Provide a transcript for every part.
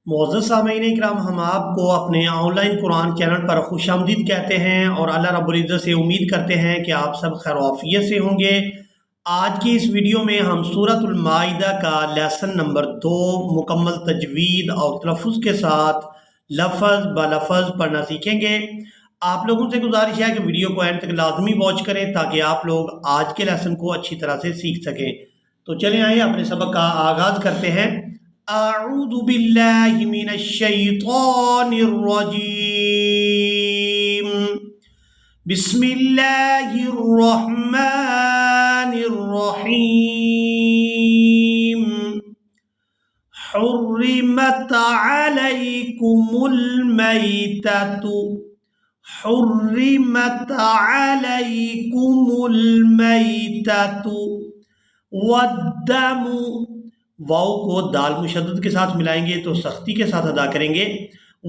معزز سامعین اکرام، ہم آپ کو اپنے آن لائن قرآن چینل پر خوش آمدید کہتے ہیں اور اللہ رب العزت سے امید کرتے ہیں کہ آپ سب خیر و عافیت سے ہوں گے۔ آج کی اس ویڈیو میں ہم سورۃ المائدہ کا لیسن نمبر 2 مکمل تجوید اور تلفظ کے ساتھ لفظ بلفظ پڑھنا سیکھیں گے۔ آپ لوگوں سے گزارش ہے کہ ویڈیو کو اینڈ تک لازمی واچ کریں تاکہ آپ لوگ آج کے لیسن کو اچھی طرح سے سیکھ سکیں۔ تو چلیں آئیں اپنے سبق کا آغاز کرتے ہیں۔ اعوذ باللہ من الشیطان الرجیم، بسم اللہ الرحمن الرحیم۔ حرمت علیکم المیتۃ، حرمت علیکم المیتۃ والدم، واو کو دال مشدد کے ساتھ ملائیں گے تو سختی کے ساتھ ادا کریں گے،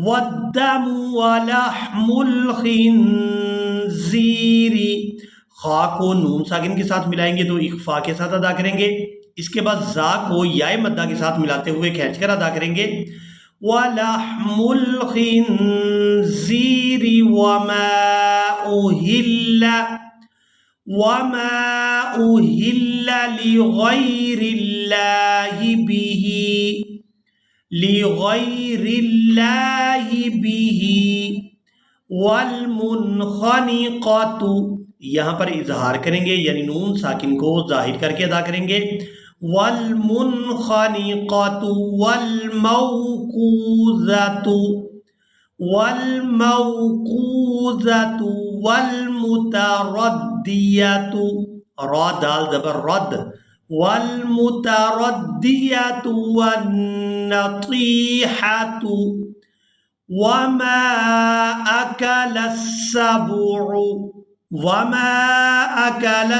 والدم ولحم الخنزیر، خا کو نون ساکن کے ساتھ ملائیں گے تو اخفا کے ساتھ ادا کریں گے، اس کے بعد زا کو یائے مدہ کے ساتھ ملاتے ہوئے کھینچ کر ادا کریں گے، وَلَحْمُ الْخِنزِيرِ وَمَا أُهِلَّ لِغَيْرِ اللَّهِ بِهِ وَالْمُنْخَنِقَةُ، یہاں پر اظہار کریں گے یعنی نون ساکن کو ظاہر کر کے ادا کریں گے، وَالْمُنْخَنِقَةُ وَالْمَوْقُوذَةُ وَالْمُتَرَدِّيَةُ، را دال زبر رد، وَالْمُتَرَدِّيَةُ وَالنَّطِيحَةُ وَمَا أَكَلَ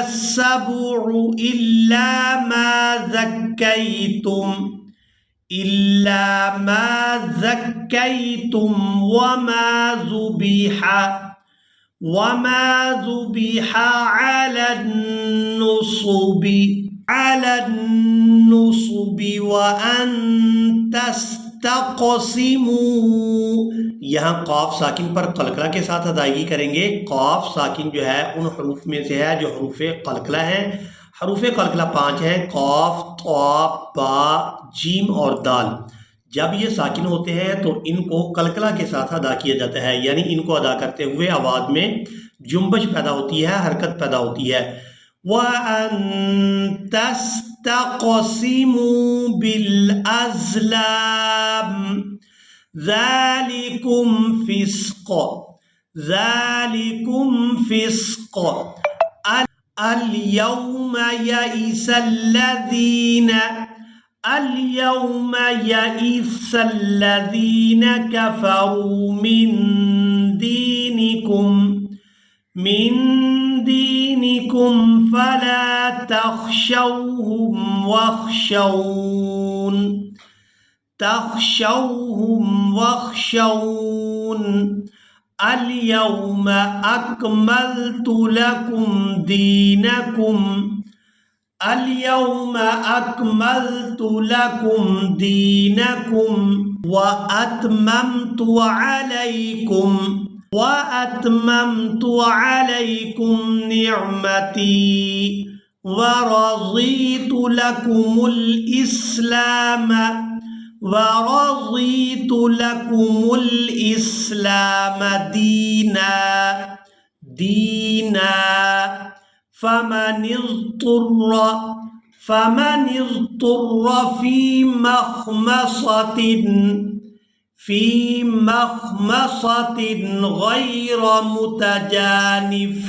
السَّبُعُ إِلَّا مَا ذَكَّيْتُمْ وَمَا ذُبِحَ عَلَى النُّصُبِ وَأَن تَسْتَقْسِمُوا، یہاں قاف ساکن پر قلقلہ کے ساتھ ادائیگی کریں گے۔ قاف ساکن جو ہے ان حروف میں سے ہے جو حروف قلقلہ ہیں۔ حروف قلقلہ 5 ہیں، قاف، طا، با، جیم اور دال۔ جب یہ ساکن ہوتے ہیں تو ان کو قلقلہ کے ساتھ ادا کیا جاتا ہے، یعنی ان کو ادا کرتے ہوئے آواز میں جنبش پیدا ہوتی ہے، حرکت پیدا ہوتی ہے۔ وَأَن تَسْتَقْسِمُوا بِالْأَزْلَامِ ذَلِكُمْ فِسْقٌ۔ الْيَوْمَ يَئِسَ الَّذِينَ كَفَرُوا مِن دِينِكُمْ فَلَا تَخْشَوْهُمْ وَاخْشَوْنِ الْيَوْمَ أَكْمَلْتُ لَكُمْ دِينَكُمْ وَأَتْمَمْتُ عَلَيْكُمْ نِعْمَتِي وَرَضِيتُ لَكُمُ الْإِسْلَامَ دِينًا فَمَنِ اضْطُرَّ فِي مَخْمَصَةٍ غَيْرَ مُتَجَانِفٍ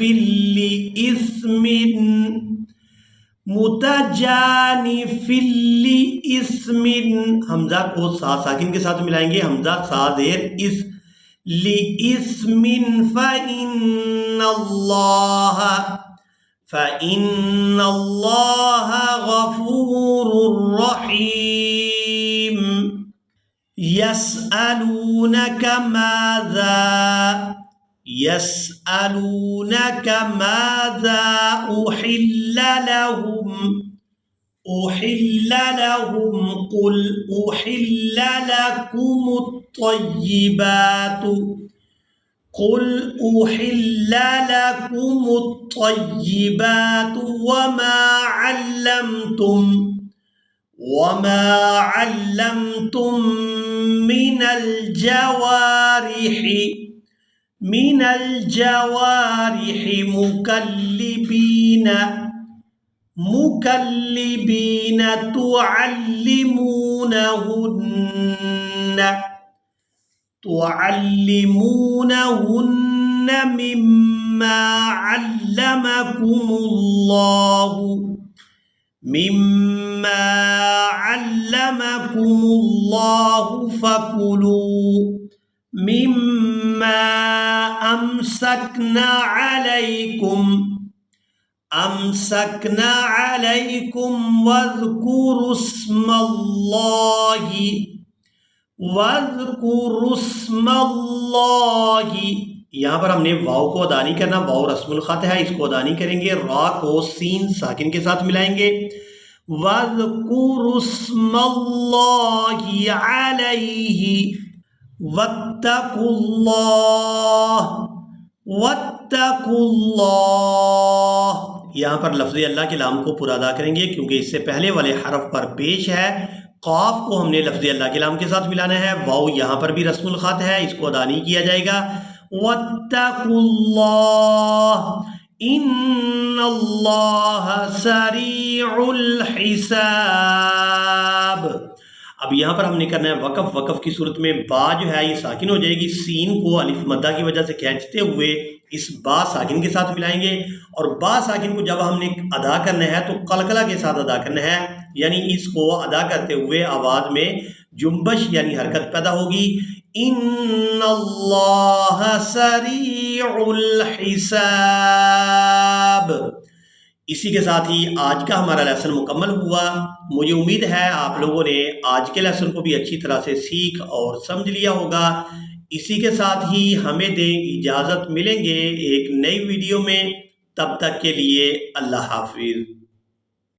لِإِثْمٍ، حمزہ کو سا ساکن کے ساتھ ملائیں گے، حمزہ سا زیر اس، لِإِثْمٍ فَإِنَّ اللَّهَ غَفُورٌ رَحِيمٌ۔ يَسْأَلُونَكَ مَاذَا أُحِلَّ لَهُمْ أحل لهم قل أحل لكم الطيبات قل أحل لكم الطيبات وما علمتم من الجوارح مكلبين تعلمونهن مما علمكم الله فكلوا مما أمسكنا عليكم واذكروا اسم الله یہاں پر ہم نے واو کو ادا نہیں کرنا، واو رسم الخط ہے، اس کو ادا نہیں کریں گے، را کو سین ساکن کے ساتھ ملائیں گے۔ وَاذْكُرُوا اسْمَ اللَّهِ عَلَيْهِ وَاتَّقُوا اللَّهِ یہاں پر لفظ اللہ کے لام کو پورا ادا کریں گے کیونکہ اس سے پہلے والے حرف پر پیش ہے۔ قاف کو ہم نے لفظ اللہ کے لام کے ساتھ ملانا ہے، واو یہاں پر بھی رسم الخط ہے، اس کو ادا نہیں کیا جائے گا۔ وَاتَّقُوا اللَّهَ إِنَّ اللَّهَ سَرِيعُ الْحِسَابِ اب یہاں پر ہم نے کرنا ہے وقف کی صورت میں با جو ہے یہ ساکن ہو جائے گی، سین کو الف مدہ کی وجہ سے کھینچتے ہوئے اس با ساکن کے ساتھ ملائیں گے، اور با ساکن کو جب ہم نے ادا کرنا ہے تو قلقلہ کے ساتھ ادا کرنا ہے، یعنی اس کو ادا کرتے ہوئے آواز میں جنبش یعنی حرکت پیدا ہوگی۔ ان اللہ سریع الحساب۔ اسی کے ساتھ ہی آج کا ہمارا لیسن مکمل ہوا۔ مجھے امید ہے آپ لوگوں نے آج کے لیسن کو بھی اچھی طرح سے سیکھ اور سمجھ لیا ہوگا۔ اسی کے ساتھ ہی ہمیں دیں اجازت، ملیں گے ایک نئی ویڈیو میں، تب تک کے لیے اللہ حافظ۔